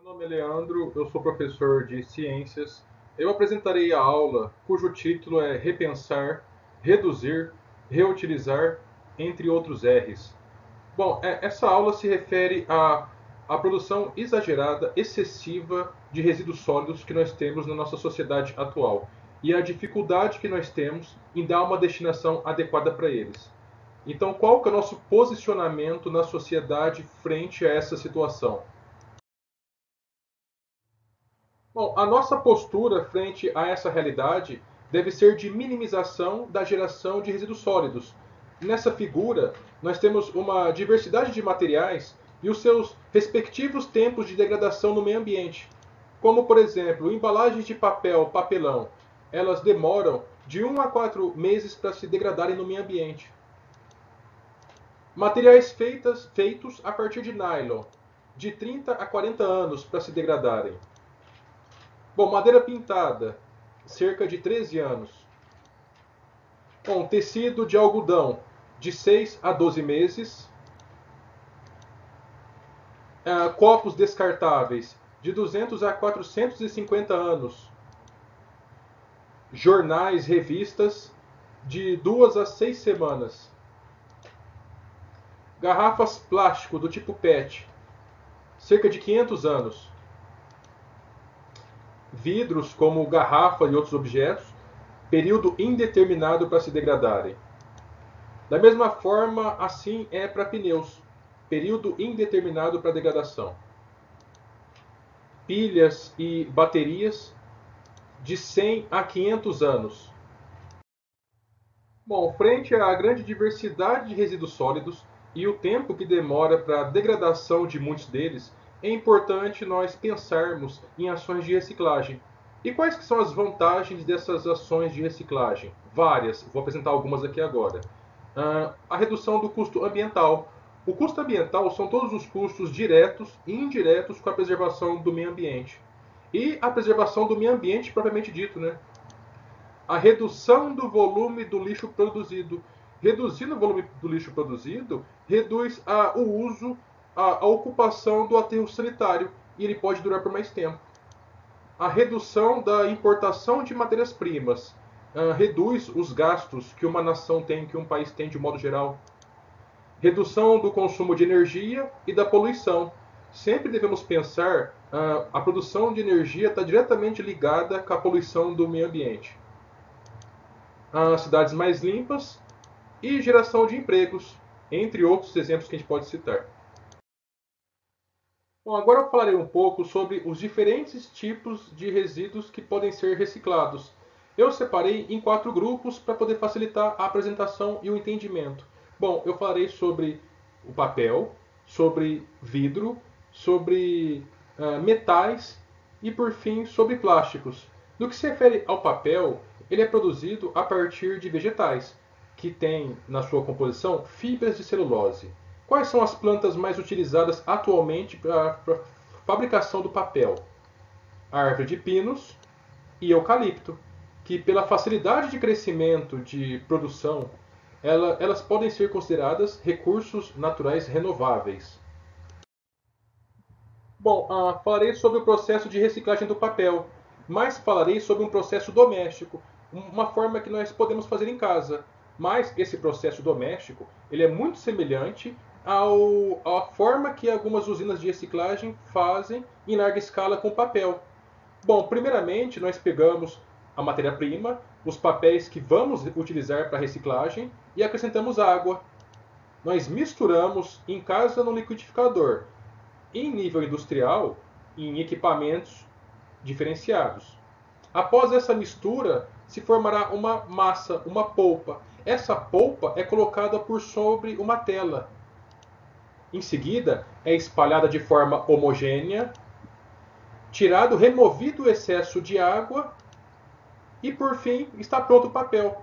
nome é Leandro, eu sou professor de ciências. Eu apresentarei a aula cujo título é Repensar, Reduzir, Reutilizar, entre outros R's. Bom, essa aula se refere à produção exagerada, excessiva de resíduos sólidos que nós temos na nossa sociedade atual e a dificuldade que nós temos em dar uma destinação adequada para eles. Então, qual que é o nosso posicionamento na sociedade frente a essa situação? Bom, a nossa postura frente a essa realidade deve ser de minimização da geração de resíduos sólidos. Nessa figura, nós temos uma diversidade de materiais e os seus respectivos tempos de degradação no meio ambiente. Como, por exemplo, embalagens de papel, papelão, elas demoram de 1 a 4 meses para se degradarem no meio ambiente. Materiais feitos a partir de nylon, de 30 a 40 anos para se degradarem. Bom, madeira pintada, cerca de 13 anos. Bom, tecido de algodão, de 6 a 12 meses. Copos descartáveis, de 200 a 450 anos. Jornais, revistas, de 2 a 6 semanas. Garrafas plástico do tipo PET, cerca de 500 anos. Vidros, como garrafa e outros objetos, período indeterminado para se degradarem. Da mesma forma, assim é para pneus, período indeterminado para degradação. Pilhas e baterias, de 100 a 500 anos. Bom, frente à grande diversidade de resíduos sólidos e o tempo que demora para a degradação de muitos deles, é importante nós pensarmos em ações de reciclagem. E quais que são as vantagens dessas ações de reciclagem? Várias, vou apresentar algumas aqui agora. A redução do custo ambiental. O custo ambiental são todos os custos diretos e indiretos com a preservação do meio ambiente. E a preservação do meio ambiente propriamente dito, né? A redução do volume do lixo produzido. Reduzindo o volume do lixo produzido, reduz o uso, a ocupação do aterro sanitário, e ele pode durar por mais tempo. A redução da importação de matérias-primas reduz os gastos que uma nação tem, que um país tem de modo geral. Redução do consumo de energia e da poluição. Sempre devemos pensar, a produção de energia está diretamente ligada com a poluição do meio ambiente. As cidades mais limpas e geração de empregos, entre outros exemplos que a gente pode citar. Bom, agora eu falarei um pouco sobre os diferentes tipos de resíduos que podem ser reciclados. Eu separei em 4 grupos para poder facilitar a apresentação e o entendimento. Bom, eu falarei sobre o papel, sobre vidro, sobre metais e, por fim, sobre plásticos. No que se refere ao papel, ele é produzido a partir de vegetais, que têm na sua composição fibras de celulose. Quais são as plantas mais utilizadas atualmente para a fabricação do papel? A árvore de pinos e eucalipto, que pela facilidade de crescimento de produção, elas podem ser consideradas recursos naturais renováveis. Bom, falarei sobre o processo de reciclagem do papel, mas falarei sobre um processo doméstico, uma forma que nós podemos fazer em casa. Mas esse processo doméstico ele é muito semelhante à forma que algumas usinas de reciclagem fazem em larga escala com papel. Bom, primeiramente nós pegamos a matéria-prima, os papéis que vamos utilizar para reciclagem e acrescentamos água. Nós misturamos em casa no liquidificador, em nível industrial, em equipamentos diferenciados. Após essa mistura, se formará uma massa, uma polpa. Essa polpa é colocada por sobre uma tela. Em seguida, é espalhada de forma homogênea, removido o excesso de água e, por fim, está pronto o papel.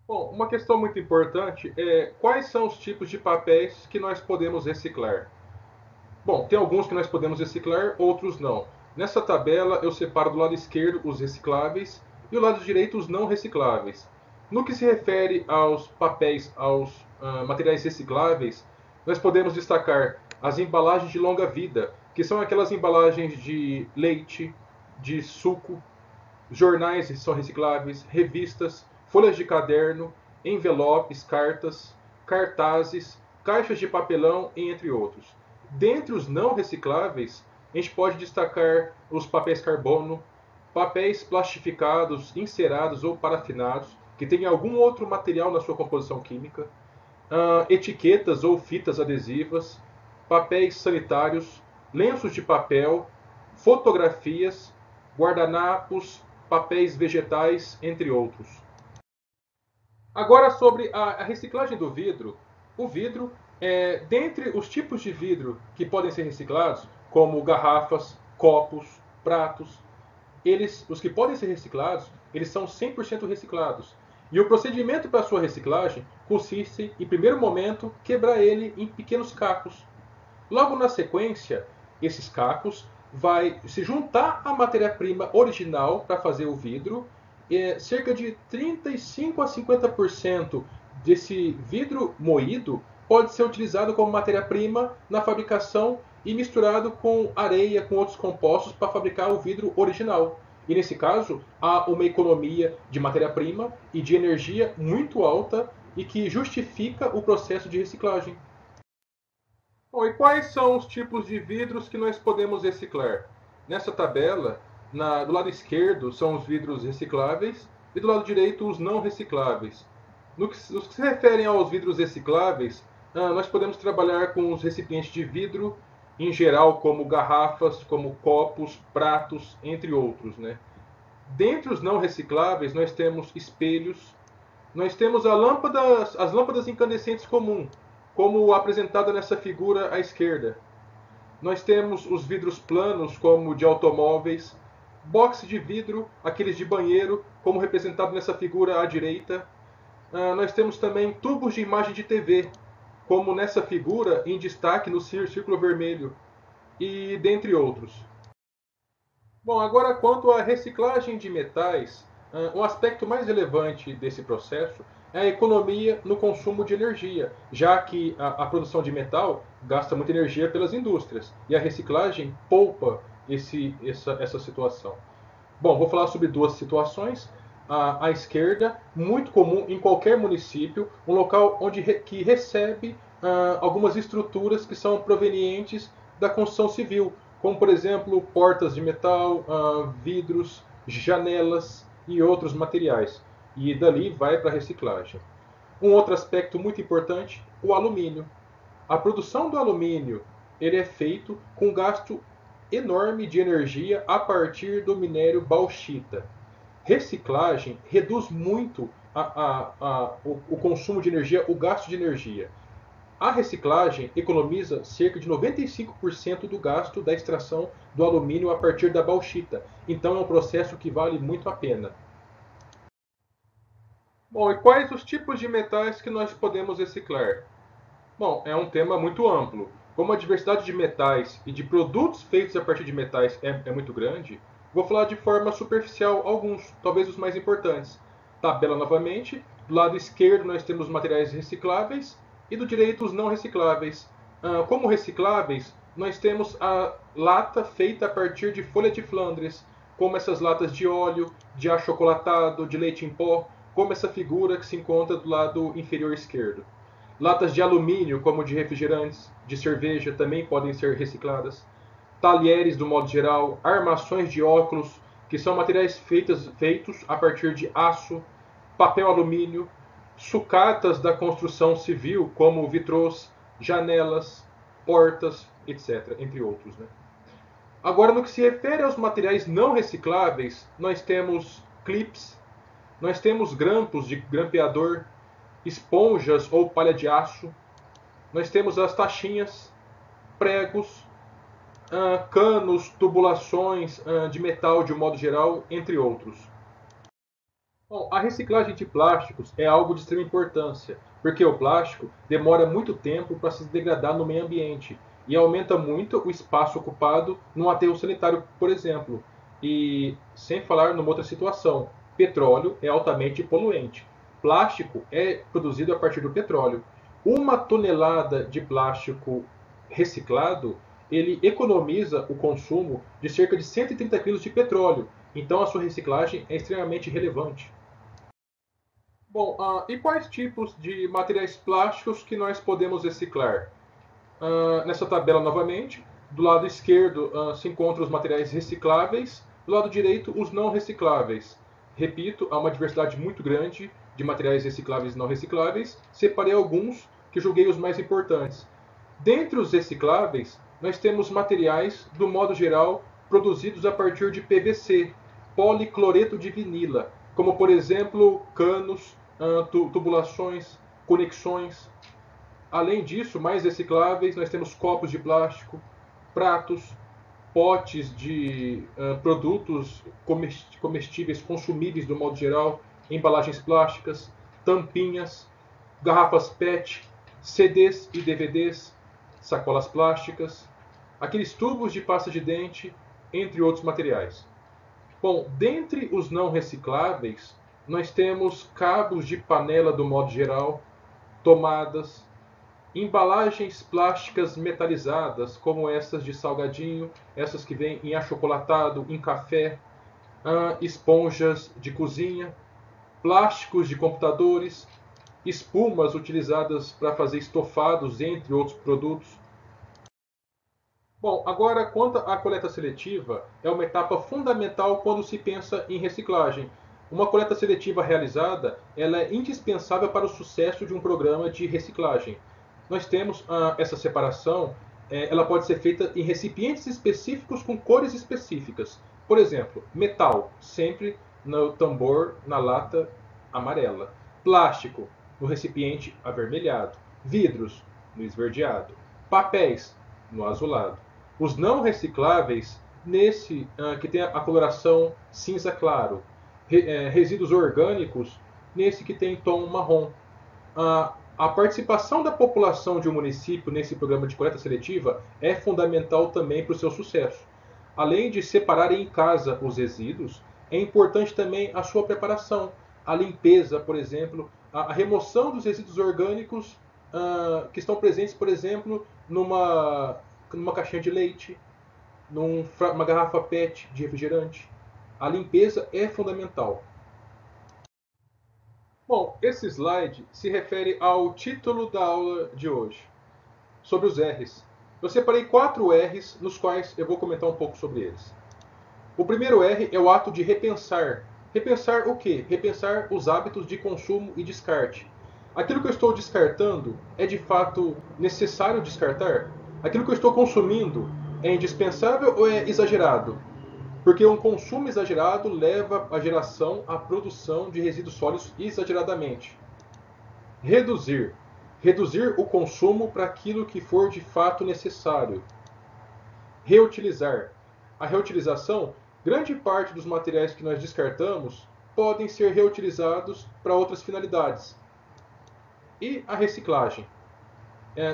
Bom, uma questão muito importante é quais são os tipos de papéis que nós podemos reciclar. Bom, tem alguns que nós podemos reciclar, outros não. Nessa tabela eu separo do lado esquerdo os recicláveis e do lado direito os não recicláveis. No que se refere aos papéis, aos materiais recicláveis, nós podemos destacar as embalagens de longa vida, que são aquelas embalagens de leite, de suco, jornais são recicláveis, revistas, folhas de caderno, envelopes, cartas, cartazes, caixas de papelão, entre outros. Dentre os não recicláveis, a gente pode destacar os papéis carbono, papéis plastificados, encerados ou parafinados, que têm algum outro material na sua composição química, etiquetas ou fitas adesivas, papéis sanitários, lenços de papel, fotografias, guardanapos, papéis vegetais, entre outros. Agora sobre a reciclagem do vidro. O vidro, dentre os tipos de vidro que podem ser reciclados, como garrafas, copos, pratos, os que podem ser reciclados, eles são 100% reciclados. E o procedimento para sua reciclagem consiste, em primeiro momento, quebrar ele em pequenos cacos. Logo na sequência, esses cacos vai se juntar à matéria-prima original para fazer o vidro. Cerca de 35 a 50% desse vidro moído pode ser utilizado como matéria-prima na fabricação e misturado com areia, com outros compostos para fabricar o vidro original. E nesse caso, há uma economia de matéria-prima e de energia muito alta e que justifica o processo de reciclagem. Bom, e quais são os tipos de vidros que nós podemos reciclar? Nessa tabela, do lado esquerdo são os vidros recicláveis e do lado direito os não recicláveis. Nos que se referem aos vidros recicláveis, nós podemos trabalhar com os recipientes de vidro, em geral, como garrafas, como copos, pratos, entre outros, né? Dentre os não recicláveis, nós temos espelhos, nós temos as lâmpadas incandescentes comuns, como apresentada nessa figura à esquerda. Nós temos os vidros planos, como de automóveis, boxe de vidro, aqueles de banheiro, como representado nessa figura à direita. Nós temos também tubos de imagem de TV, como nessa figura em destaque no círculo vermelho, e dentre outros. Bom, agora quanto à reciclagem de metais, o aspecto mais relevante desse processo é a economia no consumo de energia, já que a produção de metal gasta muita energia pelas indústrias e a reciclagem poupa essa situação. Bom, vou falar sobre duas situações. À esquerda, muito comum em qualquer município, um local que recebe algumas estruturas que são provenientes da construção civil, como por exemplo portas de metal, vidros, janelas e outros materiais. E dali vai para a reciclagem. Um outro aspecto muito importante, o alumínio. A produção do alumínio ele é feito com gasto enorme de energia a partir do minério bauxita. Reciclagem reduz muito o consumo de energia, o gasto de energia. A reciclagem economiza cerca de 95% do gasto da extração do alumínio a partir da bauxita. Então é um processo que vale muito a pena. Bom, e quais os tipos de metais que nós podemos reciclar? Bom, é um tema muito amplo. Como a diversidade de metais e de produtos feitos a partir de metais é muito grande, vou falar de forma superficial alguns, talvez os mais importantes. Tabela novamente. Do lado esquerdo nós temos materiais recicláveis e do direito os não recicláveis. Como recicláveis, nós temos a lata feita a partir de folha de Flandres, como essas latas de óleo, de achocolatado, de leite em pó, como essa figura que se encontra do lado inferior esquerdo. Latas de alumínio, como de refrigerantes, de cerveja, também podem ser recicladas. Talheres, do modo geral, armações de óculos, que são materiais feitos a partir de aço, papel alumínio, sucatas da construção civil, como vitrôs, janelas, portas, etc., entre outros, né? Agora, no que se refere aos materiais não recicláveis, nós temos clips, nós temos grampos de grampeador, esponjas ou palha de aço, nós temos as taxinhas, pregos, canos, tubulações de metal de um modo geral, entre outros. Bom, a reciclagem de plásticos é algo de extrema importância, porque o plástico demora muito tempo para se degradar no meio ambiente e aumenta muito o espaço ocupado no aterro sanitário, por exemplo. E sem falar numa outra situação, petróleo é altamente poluente. Plástico é produzido a partir do petróleo. Uma tonelada de plástico reciclado, ele economiza o consumo de cerca de 130 kg de petróleo. Então a sua reciclagem é extremamente relevante. Bom, e quais tipos de materiais plásticos que nós podemos reciclar? Nessa tabela novamente, do lado esquerdo se encontram os materiais recicláveis, do lado direito os não recicláveis. Repito, há uma diversidade muito grande de materiais recicláveis e não recicláveis. Separei alguns que julguei os mais importantes. Dentre os recicláveis, nós temos materiais, do modo geral, produzidos a partir de PVC, policloreto de vinila, como por exemplo canos, tubulações, conexões. Além disso, mais recicláveis, nós temos copos de plástico, pratos, potes de produtos comestíveis, consumíveis do modo geral, embalagens plásticas, tampinhas, garrafas PET, CDs e DVDs, sacolas plásticas, aqueles tubos de pasta de dente, entre outros materiais. Bom, dentre os não recicláveis, nós temos cabos de panela do modo geral, tomadas, embalagens plásticas metalizadas, como essas de salgadinho, essas que vêm em achocolatado, em café, esponjas de cozinha, plásticos de computadores, espumas utilizadas para fazer estofados, entre outros produtos. Bom, agora quanto à coleta seletiva, é uma etapa fundamental quando se pensa em reciclagem. Uma coleta seletiva realizada, ela é indispensável para o sucesso de um programa de reciclagem. Nós temos essa separação, ela pode ser feita em recipientes específicos com cores específicas. Por exemplo, metal, sempre no tambor, na lata amarela. Plástico, no recipiente avermelhado. Vidros, no esverdeado. Papéis, no azulado. Os não recicláveis, nesse que tem a coloração cinza claro. Resíduos orgânicos, nesse que tem tom marrom. A participação da população de um município nesse programa de coleta seletiva é fundamental também para o seu sucesso. Além de separar em casa os resíduos, é importante também a sua preparação, a limpeza, por exemplo, a remoção dos resíduos orgânicos que estão presentes, por exemplo, numa caixinha de leite, numa garrafa PET de refrigerante. A limpeza é fundamental. Bom, esse slide se refere ao título da aula de hoje, sobre os R's. Eu separei 4 R's, nos quais eu vou comentar um pouco sobre eles. O primeiro R é o ato de repensar. Repensar o quê? Repensar os hábitos de consumo e descarte. Aquilo que eu estou descartando é de fato necessário descartar? Aquilo que eu estou consumindo é indispensável ou é exagerado? Porque um consumo exagerado leva à geração, à produção de resíduos sólidos exageradamente. Reduzir. Reduzir o consumo para aquilo que for de fato necessário. Reutilizar. A reutilização, grande parte dos materiais que nós descartamos podem ser reutilizados para outras finalidades. E a reciclagem.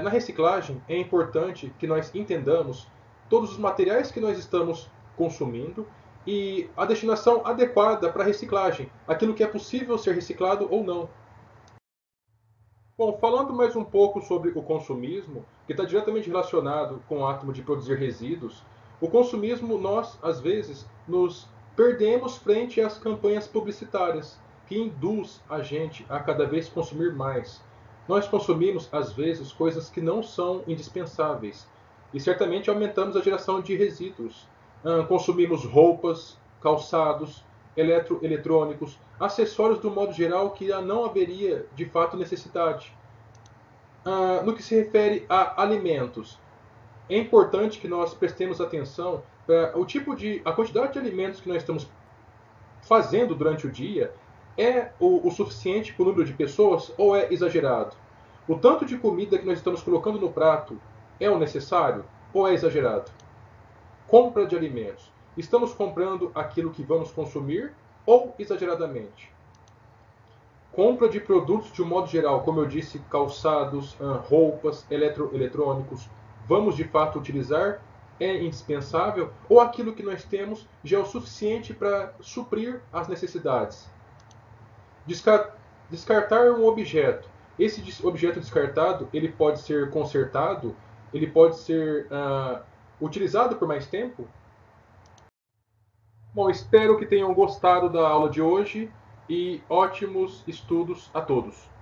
Na reciclagem é importante que nós entendamos todos os materiais que nós estamos consumindo e a destinação adequada para a reciclagem, aquilo que é possível ser reciclado ou não. Bom, falando mais um pouco sobre o consumismo, que está diretamente relacionado com o ato de produzir resíduos, o consumismo, nós, às vezes, nos perdemos frente às campanhas publicitárias, que induz a gente a cada vez consumir mais. Nós consumimos, às vezes, coisas que não são indispensáveis, e certamente aumentamos a geração de resíduos. Consumimos roupas, calçados, eletrônicos, acessórios do modo geral que não haveria de fato necessidade. No que se refere a alimentos, é importante que nós prestemos atenção para a quantidade de alimentos que nós estamos fazendo durante o dia é o suficiente para o número de pessoas ou é exagerado? O tanto de comida que nós estamos colocando no prato é o necessário ou é exagerado? Compra de alimentos. Estamos comprando aquilo que vamos consumir ou exageradamente? Compra de produtos de um modo geral, como eu disse, calçados, roupas, eletrônicos, vamos de fato utilizar? É indispensável? Ou aquilo que nós temos já é o suficiente para suprir as necessidades? Descartar um objeto. Esse objeto descartado ele pode ser consertado ele pode ser utilizado por mais tempo? Bom, espero que tenham gostado da aula de hoje e ótimos estudos a todos.